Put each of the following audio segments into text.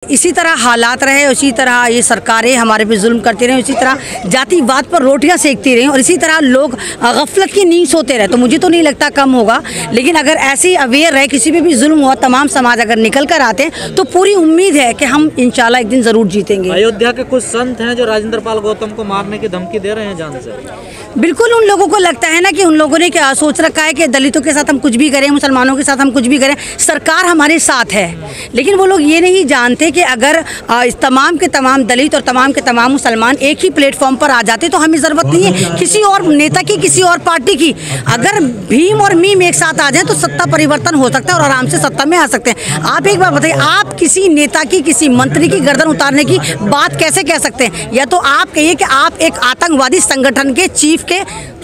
इसी तरह हालात रहे, उसी तरह ये सरकारें हमारे पे जुल्म करती रहे, उसी तरह जातिवाद पर रोटियां सेकती रहीं और इसी तरह लोग गफलत की नींद सोते रहे, तो मुझे तो नहीं लगता कम होगा। लेकिन अगर ऐसे अवेयर रहे, किसी पे भी जुल्म हुआ, तमाम समाज अगर निकल कर आते हैं तो पूरी उम्मीद है कि हम इंशाल्लाह एक दिन ज़रूर जीतेंगे। अयोध्या के कुछ संत हैं जो राजेंद्र पाल गौतम को मारने की धमकी दे रहे हैं जान से। बिल्कुल, उन लोगों को लगता है ना कि उन लोगों ने क्या सोच रखा है कि दलितों के साथ हम कुछ भी करें, मुसलमानों के साथ हम कुछ भी करें, सरकार हमारे साथ है। लेकिन वो लोग ये नहीं जानते कि अगर तमाम के तमाम दलित और तमाम के तमाम मुसलमान एक ही प्लेटफॉर्म पर आ जाते तो हमें ज़रूरत नहीं है किसी और नेता की, किसी और पार्टी की। अगर भीम और मीम एक साथ आ जाए तो सत्ता परिवर्तन हो सकता है और आराम से सत्ता में आ सकते हैं। आप एक बार बताइए, आप किसी नेता की, किसी मंत्री की गर्दन उतारने की बात कैसे कह सकते हैं? या तो आप कहिए कि आप एक आतंकवादी संगठन के चीफ के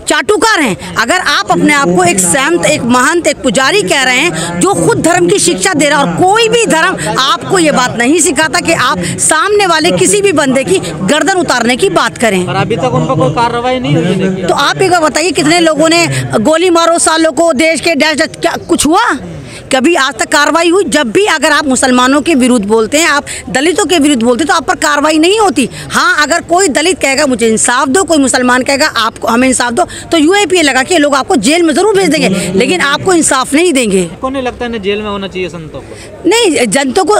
चाटुकार हैं। अगर आप अपने आप को एक संत, एक महंत, एक पुजारी कह रहे हैं जो खुद धर्म की शिक्षा दे रहा है, और कोई भी धर्म आपको ये बात नहीं सिखाता कि आप सामने वाले किसी भी बंदे की गर्दन उतारने की बात करें। और अभी तक उन पर कोई कार्रवाई नहीं हुई। तो आप एक बार बताइए, कितने लोगों ने गोली मारो सालों को, देश के डैश, क्या कुछ हुआ? कभी आज तक कार्रवाई हुई? जब भी अगर आप मुसलमानों के विरुद्ध बोलते हैं, आप दलितों के विरुद्ध बोलते हैं, तो आप पर कार्रवाई नहीं होती। हाँ, अगर कोई दलित कहेगा मुझे इंसाफ दो, कोई मुसलमान कहेगा आपको हमें इंसाफ दो, तो यूएपीए लगा के लोग आपको जेल में जरूर भेज देंगे, लेकिन आपको इंसाफ नहीं देंगे। को नहीं लगता है जेल में होना चाहिए संतों को? नहीं,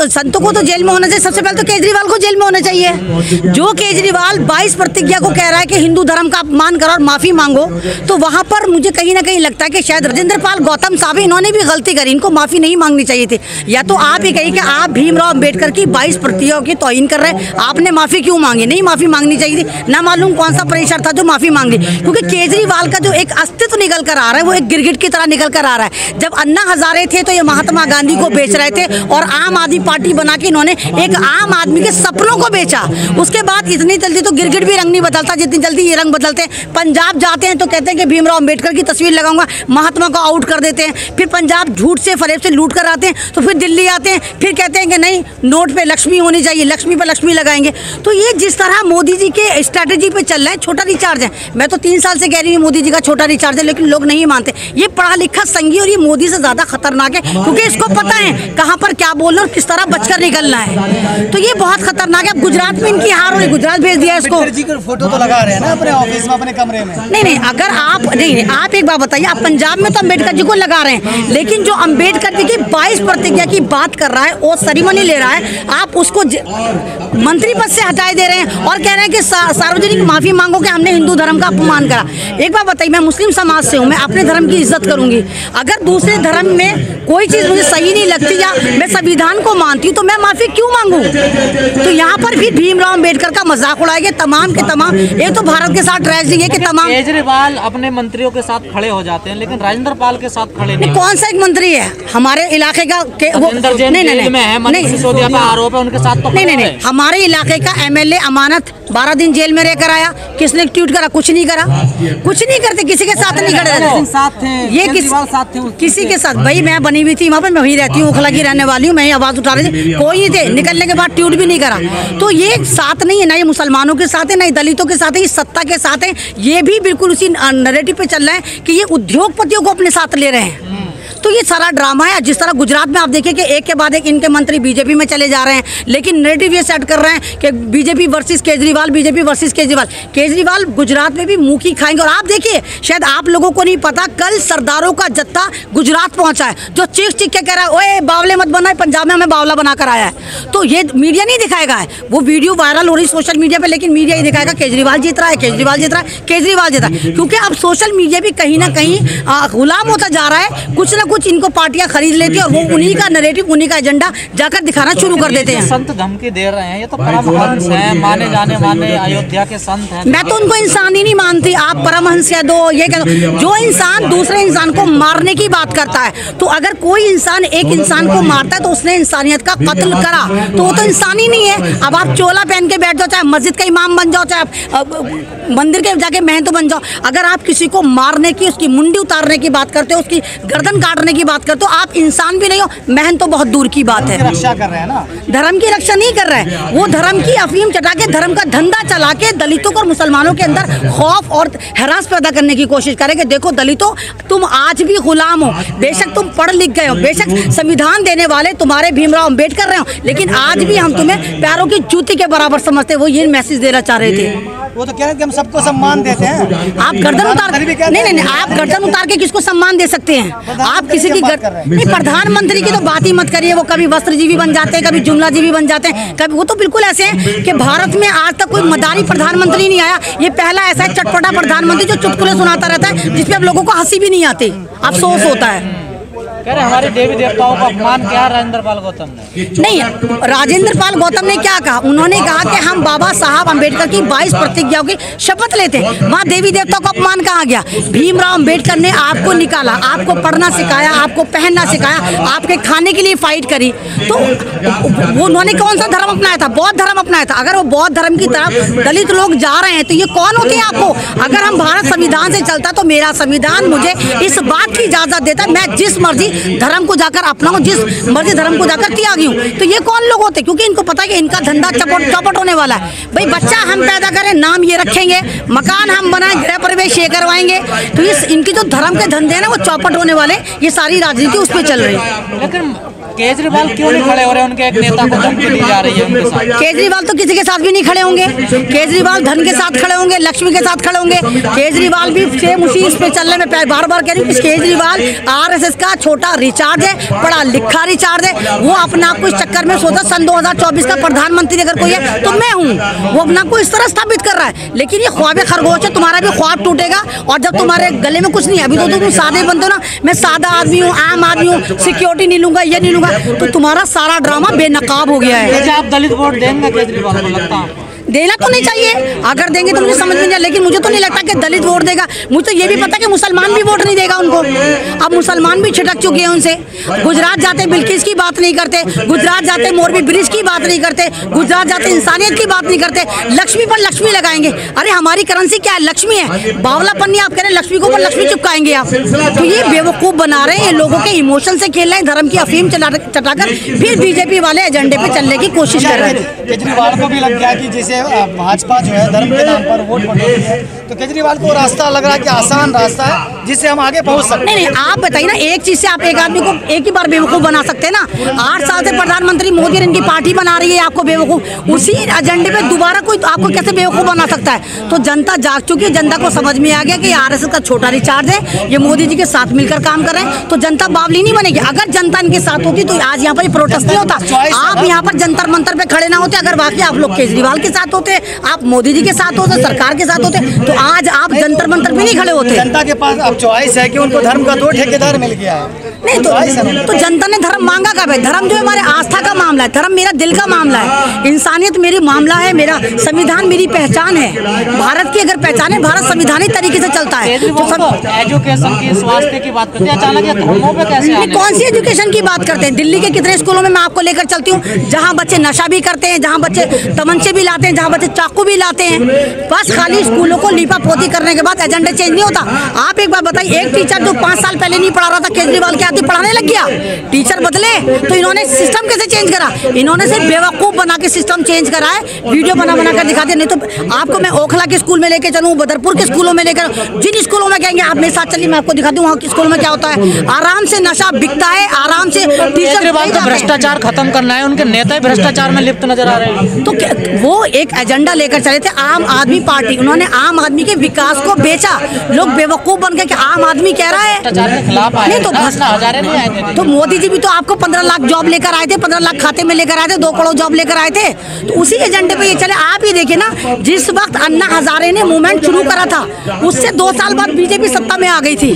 संतों को तो जेल में होना चाहिए। सबसे पहले तो केजरीवाल को जेल में होना चाहिए। जो केजरीवाल 22 प्रतिज्ञा को कह रहा है कि हिंदू धर्म का अपमान करो और माफी मांगो, तो वहाँ पर मुझे कहीं ना कहीं लगता है कि शायद राजेंद्र पाल गौतम साहब, इन्होंने भी गलती करी, इनको माफी नहीं मांगनी चाहिए थी। या तो आप ही कहिए कि आप भीमराव अंबेडकर की 22 प्रतिज्ञाओं की तौहीन कर रहे हैं, आपने माफी क्यों मांगी? नहीं माफी मांगनी चाहिए थी। ना मालूम कौन सा प्रेशर था जो माफी मांग ली, क्योंकि केजरीवाल का जो एक अस्तित्व निकल कर आ रहा है वो एक गिरगिट की तरह निकल कर आ रहा है। जब अन्ना हजारे थे तो ये महात्मा गांधी को बेच रहे थे, और आम आदमी पार्टी बना के इन्होंने एक आम आदमी के सपनों को बेचा। उसके बाद इतनी जल्दी तो गिरगिट भी रंग नहीं बदलता जितनी जल्दी ये रंग बदलते हैं। पंजाब जाते हैं तो कहते हैं कि भीमराव अंबेडकर की तस्वीर लगाऊंगा, महात्मा को आउट कर देते हैं। फिर पंजाब झूठ से फरेब से लूट कर आते हैं, तो फिर दिल्ली आते हैं, फिर कहते हैं कि नहीं नोट पे लक्ष्मी होनी चाहिए, लक्ष्मी पे लक्ष्मी लगाएंगे। तो ये जिस तरह मोदी जी के स्ट्रैटेजी पे चल रहा है, छोटा रिचार्ज है। मैं तो 3 साल से कह रही हूँ मोदी जी का छोटा रिचार्ज है, लेकिन लोग नहीं मानते। ये पढ़ा लिखा संघी और ये मोदी से ज्यादा खतरनाक है, क्योंकि इसको पता है कहाँ पर क्या बोलना और किस तरह बचकर निकलना है। तो ये बहुत खतरनाक है। गुजरात में इनकी हार हो रही, गुजरात भेज दिया इसको। फोटो तो लगा रहे हैं ना अपने ऑफिस में, अपने कमरे में। नहीं, अगर आप नहीं, आप एक बात बताइए, आप पंजाब में तो अम्बेडकर जी को लगा रहे हैं, लेकिन जो अम्बेडकर जी की 22 प्रतिज्ञा की बात कर रहा है, वो सेरेमनी ले रहा है, आप उसको मंत्री पद से हटाए दे रहे हैं और कह रहे हैं कि सार्वजनिक माफी मांगो कि हमने हिंदू धर्म का अपमान करा। एक बात बताइए, मैं मुस्लिम समाज से हूँ, मैं अपने धर्म की इज्जत करूंगी। अगर दूसरे धर्म में कोई चीज़ मुझे सही नहीं लगती या मैं संविधान को मानती हूँ, तो मैं माफी क्यों मांगू? तो यहाँ पर भी भीमराव अंबेडकर का मजाक उड़ाएंगे तमाम के तमाम। ये तो भारत के साथ ट्रेजेडी है कि तमाम केजरीवाल अपने मंत्रियों के साथ खड़े हो जाते हैं, लेकिन राजेंद्र पाल के साथ खड़े नहीं। कौन सा एक मंत्री है हमारे इलाके का? आरोप है उनके साथ तो नहीं, हमारे इलाके का एमएलए अमानत 12 दिन जेल में रहकर आया। किसने ट्वीट करा? कुछ नहीं करा, कुछ नहीं करते, किसी के साथ नहीं खड़े रहते। ये किसी के साथ? भाई मैं बनी हुई थी वहाँ पर, मैं वहीं रहती हूँ, ओखला की रहने वाली हूँ, मैं आवाज उठा रही थी, कोई नहीं थे। निकलने के बाद ट्वीट भी नहीं करा। तो ये साथ नहीं है, ना ये मुसलमानों के साथ है, ना दलितों के साथ है, ये सत्ता के साथ है। ये भी बिल्कुल उसी नैरेटिव पे चल रहा है कि ये उद्योगपतियों को अपने साथ ले रहे हैं। तो ये सारा ड्रामा है। जिस तरह गुजरात में आप देखिए कि एक के बाद एक इनके मंत्री बीजेपी में चले जा रहे हैं, लेकिन नैरेटिव ये सेट कर रहे हैं कि BJP versus Kejriwal, BJP versus Kejriwal. Kejriwal Gujarat में भी मुंह की खाएंगे। और आप देखिए, शायद आप लोगों को नहीं पता, कल सरदारों का जत्था गुजरात पहुंचा है, जो चीख के कह रहा है ओए बावले मत बना, पंजाब में हमें बावला बना कर आया है। तो ये मीडिया नहीं दिखाएगा है, वो वीडियो वायरल हो रही सोशल मीडिया पर, लेकिन मीडिया ही दिखाएगा केजरीवाल जीत रहा है, केजरीवाल जीत रहा है, केजरीवाल जीत रहा है। क्योंकि अब सोशल मीडिया भी कहीं ना कहीं गुलाम होता जा रहा है। कुछ ना कुछ इनको पार्टियां खरीद लेती है और वो उन्हीं का नैरेटिव, उन्हीं का एजेंडा जाकर दिखाना शुरू कर देते हैं। संत धमकी दे रहे हैं, ये तो परमहंस हैं, माने जाने वाले अयोध्या के संत हैं। मैं तो उनको इंसान ही नहीं मानती। आप परमहंस कह दो, ये कह दो, जो इंसान दूसरे इंसान को मारने की बात करता है, तो अगर कोई इंसान एक इंसान को मारता है तो उसने इंसानियत का कत्ल करा, तो वो तो इंसान ही नहीं है। अब आप चोला पहन के बैठ जाओ, चाहे मस्जिद का इमाम बन जाओ, चाहे मंदिर के जाके महंत बन जाओ, अगर आप किसी को मारने की, उसकी मुंडी उतारने की बात करते हो, उसकी गर्दन काटने करने की बात करते हो, आप इंसान भी नहीं हो, महन तो बहुत दूर की बात है। रक्षा कर रहे हैं ना, धर्म की रक्षा नहीं कर रहा है, वो धर्म की अफीम चटा के धर्म का धंधा चला के दलितों और मुसलमानों के अंदर खौफ और हरास पैदा करने की कोशिश करेंगे। देखो दलितों, तुम आज भी गुलाम हो, बेशक तुम पढ़ लिख गए हो, बेशक संविधान देने वाले तुम्हारे भीमराव अम्बेडकर रहे हो, लेकिन आज भी हम तुम्हें पैरों की जूती के बराबर समझते। वो ये मैसेज देना चाह रहे थे। वो तो कह रहे हैं कि हम सबको सम्मान देते हैं। आप गर्दन उतार नहीं, आप गर्दन उतार के किसको सम्मान दे सकते हैं? आप किसी की नहीं, प्रधानमंत्री की तो बात ही मत करिए। वो कभी वस्त्रजीवी बन जाते हैं, कभी जुमलाजीवी बन जाते हैं, कभी वो तो बिल्कुल ऐसे हैं कि भारत में आज तक कोई मदारी प्रधानमंत्री नहीं आया। ये पहला ऐसा चटपटा प्रधानमंत्री जो चुटकुले सुनाता रहता है, जिसपे अब लोगों को हंसी भी नहीं आती, अफसोस होता है। कह रहे हमारे देवी देवताओं का अपमान किया राजेंद्र पाल गौतम ने। नहीं, राजेंद्र पाल गौतम ने क्या कहा? उन्होंने कहा कि हम बाबा साहब अम्बेडकर की 22 प्रतिज्ञाओं की शपथ लेते हैं। वहाँ देवी देवताओं का अपमान कहाँ गया? भीमराव अम्बेडकर ने आपको निकाला, आपको पढ़ना सिखाया, आपको पहनना सिखाया, आपके खाने के लिए फाइट करी, तो वो उन्होंने कौन सा धर्म अपनाया था? बौद्ध धर्म अपनाया था। अगर वो बौद्ध धर्म की तरफ दलित लोग जा रहे हैं तो ये कौन होते हैं आपको? अगर हम भारत संविधान से चलता तो मेरा संविधान मुझे इस बात की इजाजत देता है मैं जिस मर्जी धर्म को जाकर अपनाऊं, जिस मर्जी धर्म को जाकर त्यागी हूँ। तो ये कौन लोग होते? क्योंकि इनको पता है कि इनका धंधा चौपट होने वाला है। भाई बच्चा हम पैदा करें, नाम ये रखेंगे, मकान हम बनाएं, गृह प्रवेश ये करवाएंगे, तो इस इनकी जो धर्म के धंधे हैं ना वो चौपट होने वाले। ये सारी राजनीति उस पर चल रही है। लेकिन केजरीवाल क्यों नहीं खड़े हो रहे? उनके एक नेता को धमकी दी जा रही है उनके साथ। केजरीवाल तो किसी के साथ भी नहीं खड़े होंगे। केजरीवाल धन के साथ खड़े होंगे, लक्ष्मी के साथ खड़े होंगे। केजरीवाल भी सेम उसी इस पे चल रहे। मैं बार बार कह रही हूँ कि केजरीवाल आरएसएस का छोटा रिचार्ज है, पढ़ा लिखा रिचार्ज है। वो अपना आप को इस चक्कर में सोचा सन 2024 का प्रधानमंत्री अगर कोई है तो मैं हूँ। वो अपना को इस तरह स्थापित कर रहा है। लेकिन ये ख्वाब खरगोश है, तुम्हारा भी ख्वाब टूटेगा। और जब तुम्हारे गले में कुछ नहीं है, अभी तो तुम सादे बनते हो ना, मैं सादा आदमी हूँ, आम आदमी हूँ, सिक्योरिटी नहीं लूंगा, ये नहीं लूंगा, तो तुम्हारा सारा ड्रामा बेनकाब हो गया है। आप दलित वोट देंगे केजरीवाल को? लगता है देना तो नहीं चाहिए, अगर देंगे तो मुझे समझ में नहीं, लेकिन मुझे तो नहीं लगता कि दलित वोट देगा। मुझे तो ये भी पता कि मुसलमान भी वोट नहीं देगा उनको। अब मुसलमान भी छिटक चुके हैं उनसे। गुजरात जाते बिल्किस की बात नहीं करते, गुजरात जाते मोरबी ब्रिज की बात नहीं करते, गुजरात जाते इंसानियत की बात नहीं करते, लक्ष्मी पर लक्ष्मी लगाएंगे। अरे हमारी करेंसी क्या है? लक्ष्मी है। बावलापन्नी आप कह रहे हैं, लक्ष्मी को लक्ष्मी चिपकाएंगे आप। तो ये बेवकूफ बना रहे हैं, लोगों के इमोशन से खेल रहे हैं, धर्म की अफीम चटाकर फिर बीजेपी वाले एजेंडे पे चलने की कोशिश कर रहे हैं। केजरीवाल को भी लग गया कि जैसे भाजपा जो है धर्म के नाम पर वोट बटोरती है, तो केजरीवाल को रास्ता लग रहा है कि आसान रास्ता है जिससे हम आगे पहुंच सकते हैं। नहीं, आप बताइए ना, एक चीज से आप एक आदमी को एक ही बार बेवकूफ बना सकते हैं ना? 8 साल से प्रधानमंत्री मोदी इनकी पार्टी बना रही है आपको बेवकूफ। उसी एजेंडे पे दोबारा कोई आपको कैसे बेवकूफ बना सकता है? तो जनता जाग चुकी है, जनता को समझ में आ गया कि आरएसएस का छोटा रिचार्ज है, ये मोदी जी के साथ मिलकर काम कर रहे हैं। तो जनता बावली नहीं बनेगी। अगर जनता इनके साथ होती तो आज यहाँ पर प्रोटेस्ट नहीं होता, आप यहाँ पर जंतर मंतर पे खड़े ना होते। अगर वाकई आप लोग केजरीवाल के साथ होते, आप मोदी जी के साथ होते, सरकार के साथ होते, तो आज आप जंतर मंतर पे नहीं खड़े होते। जनता के पास अब चॉइस है कि उनको धर्म का 2 ठेकेदार मिल गया है। नहीं तो जनता ने धर्म मांगा कब है? धर्म जो है हमारे आस्था का मामला है, धर्म मेरा दिल का मामला है, इंसानियत मेरी मामला है, मेरा संविधान मेरी पहचान है। भारत की अगर पहचान है, भारत संविधानिक तरीके से चलता है। तो सब एजुकेशन की, स्वास्थ्य की बात करते हैं, अचानक ये धर्मों पे कैसे आने? कौन सी एजुकेशन की बात करते हैं? दिल्ली के कितने स्कूलों में मैं आपको लेकर चलती हूँ, जहाँ बच्चे नशा भी करते हैं, जहाँ बच्चे तमंचे भी लाते हैं, जहाँ बच्चे चाकू भी लाते हैं। बस खाली स्कूलों को लीपा पोती करने के बाद एजेंडा चेंज नहीं होता। आप एक बात बताइए, एक टीचर जो 5 साल पहले नहीं पढ़ा रहा था, केजरीवाल के आदमी पढ़ाने लग गया। टीचर बदले तो इन्होंने सिस्टम कैसे चेंज करा? इन्होंने सिर्फ बेवकूफ बना के सिस्टम चेंज करा है, वीडियो बना कर दिखा दिया। नहीं तो आपको मैं ओखला के स्कूल में लेकर चलूँ, बदरपुर के स्कूलों में लेकर, जिन स्कूलों में कहेंगे आप मेरे साथ चलिए, मैं आपको दिखा दूँ वहाँ के स्कूल में क्या होता है। आराम से नशा बिकता है, आराम से टीचर भ्रष्टाचार खत्म करना है, उनके नेता भ्रष्टाचार में लिप्त नजर आ रहे हैं। तो वो एक एजेंडा लेकर चले थे, आम आदमी पार्टी। उन्होंने आम आदमी के विकास को बेचा। लोग बेवकूफ बन गए कि आम आदमी कह रहा है नहीं तो मोदी जी भी तो आपको 15 लाख जॉब लेकर आए थे, 15 लाख खाते में लेकर आए थे, 2 करोड़ जॉब लेकर आए थे। तो उसी एजेंडे पे ये चले। आप ही देखिए ना, जिस वक्त अन्ना हजारे ने मूवमेंट शुरू करा था, उससे 2 साल बाद बीजेपी सत्ता में आ गई थी,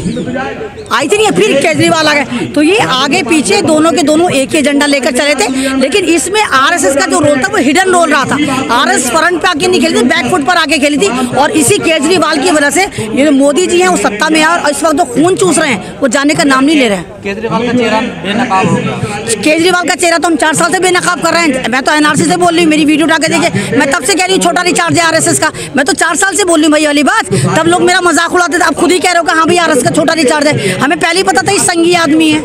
आई थी नहीं, फिर केजरीवाल आ गए। तो ये आगे पीछे दोनों के दोनों एक ही एजेंडा लेकर चले थे। लेकिन इसमें आरएसएस का जो रोल था वो हिडन रोल रहा था। आरएसएस फ्रंट पे आके नहीं खेली थी, बैकफुट पर आके खेली थी। और इसी केजरीवाल की वजह से ये मोदी जी हैं वो सत्ता में आए और इस वक्त जो खून चूस रहे हैं वो जाने का नाम नहीं ले रहे हैं। केजरीवाल का चेहरा बेनकाब हो गया। केजरीवाल का चेहरा तो हम 4 साल से बेनकाब कर रहे हैं। मैं तो एनआरसी से बोल रही हूँ, मेरी वीडियो उठा के देखिए। मैं तब से कह रही हूँ छोटा रिचार्ज है आरएसएस का। मैं तो 4 साल से बोल रही हूँ भाई वाली बात। तब लोग मेरा मजाक उड़ाते थे, अब खुद ही कह रहे हो कि हाँ भाई आरएसएस का छोटा रिचार्ज है। हमें पहले ही पता था ये संघी आदमी है।